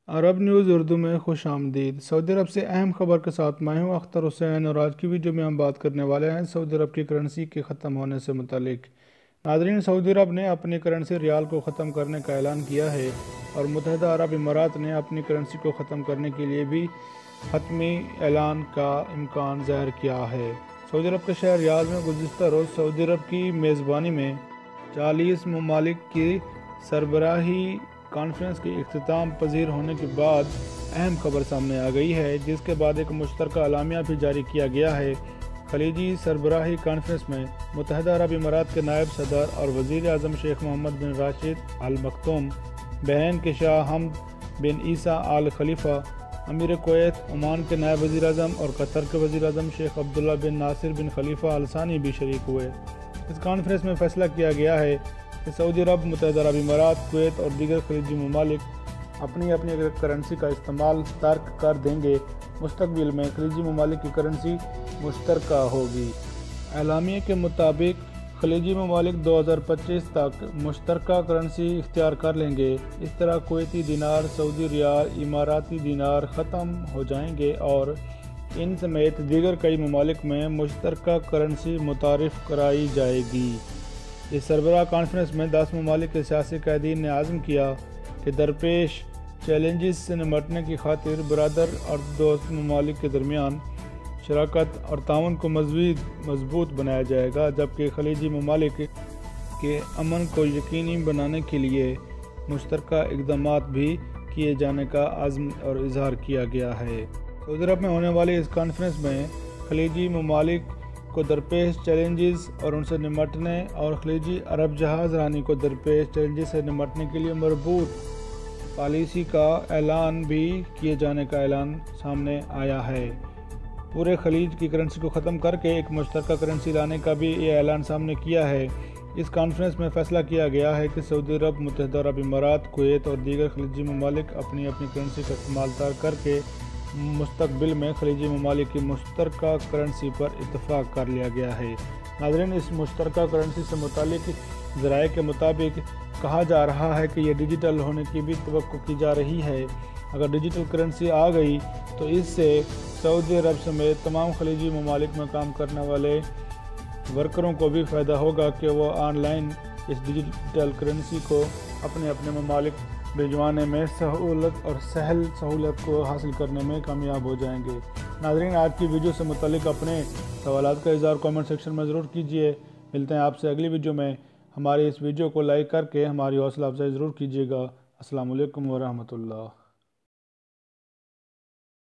عرب news Urdu میں خوش آمدید۔ سعودی عرب سے اہم خبر کے ساتھ میں ہوں اختر حسین، اور آج کی ویڈیو میں ہم بات کرنے والے ہیں سعودی عرب کی کرنسی کے ختم ہونے سے متعلق۔ ناظرین، سعودی عرب نے اپنی کرنسی ریال کو ختم کرنے کا اعلان کیا ہے، اور متحدہ عرب امارات نے اپنی کرنسی کو ختم کرنے کے لیے بھی حتمی اعلان کا امکان ظاہر کیا ہے۔ سعودی عرب کے شہر ریاض میں گزشتہ روز سعودی عرب کی میزبانی میں 40 ممالک کی سربراہی کانفرنس کے اختتام پذیر ہونے کے بعد اہم خبر سامنے آ گئی ہے، جس کے بعد ایک مشترکہ اعلامیہ بھی جاری کیا گیا ہے۔ خلیجی سربراہی کانفرنس میں متحدہ عرب امارات کے نائب صدر اور وزیر اعظم شیخ محمد بن راشد ال مکتوم، بحرین کے شاہ حمد بن عیسیٰ آل خلیفہ، امیر کویت، عمان کے نائب وزیر اعظم اور قطر کے وزیر اعظم شیخ عبداللہ بن ناصر بن خلیفہ ال ثانی بھی شریک ہوئے۔ اس کانفرنس میں فیصلہ کیا گیا ہے کہ سعودی عرب، متحدہ عرب امارات، کویت اور دیگر خلیجی ممالک اپنی کرنسی کا استعمال ترک کر دیں گے۔ مستقبل میں خلیجی ممالک کی کرنسی مشترکہ ہوگی۔ اعلامیہ کے مطابق خلیجی ممالک 2025 تک مشترکہ کرنسی اختیار کر لیں گے۔ اس طرح کویتی دینار، سعودی ریال، اماراتی دینار ختم ہو جائیں گے اور ان سمیت دیگر کئی ممالک میں مشترکہ کرنسی متعارف کرائی جائے گی۔ اس سربراہ کانفرنس میں 10 ممالک کے سیاسی قائدین نے عزم کیا کہ درپیش چیلنجز سے نمٹنے کی خاطر برادر اور دوست ممالک کے درمیان شراکت اور تعاون کو مزید مضبوط بنایا جائے گا، جبکہ خلیجی ممالک کے امن کو یقینی بنانے کے لیے مشترکہ اقدامات بھی کیے جانے کا عزم اور اظہار کیا گیا ہے۔ سعودی عرب میں ہونے والی اس کانفرنس میں خلیجی ممالک کو درپیش چیلنجز اور ان سے نمٹنے اور خلیجی عرب جہاز رانی کو درپیش چیلنجز سے نمٹنے کے لیے مربوط پالیسی کا اعلان بھی کیے جانے کا اعلان سامنے آیا ہے۔ پورے خلیج کی کرنسی کو ختم کر کے ایک مشترکہ کرنسی لانے کا بھی یہ اعلان سامنے کیا ہے۔ اس کانفرنس میں فیصلہ کیا گیا ہے کہ سعودی عرب، متحدہ عرب امارات، کویت اور دیگر خلیجی ممالک اپنی کرنسی کا استعمال ترک کر کے مستقبل میں خلیجی ممالک کی مشترکہ کرنسی پر اتفاق کر لیا گیا ہے۔ ناظرین، اس مشترکہ کرنسی سے متعلق ذرائع کے مطابق کہا جا رہا ہے کہ یہ ڈیجیٹل ہونے کی بھی توقع کی جا رہی ہے۔ اگر ڈیجیٹل کرنسی آ گئی تو اس سے سعودی عرب سمیت تمام خلیجی ممالک میں کام کرنے والے ورکروں کو بھی فائدہ ہوگا کہ وہ آن لائن اس ڈیجیٹل کرنسی کو اپنے ممالک بھجوانے میں سہولت اور سہولت کو حاصل کرنے میں کامیاب ہو جائیں گے۔ ناظرین، آج کی ویڈیو سے متعلق اپنے سوالات کا اظہار کامنٹ سیکشن میں ضرور کیجیے۔ ملتے ہیں آپ سے اگلی ویڈیو میں۔ ہماری اس ویڈیو کو لائک کر کے ہماری حوصلہ افزائی ضرور کیجیے گا۔ السلام علیکم ورحمۃ اللہ۔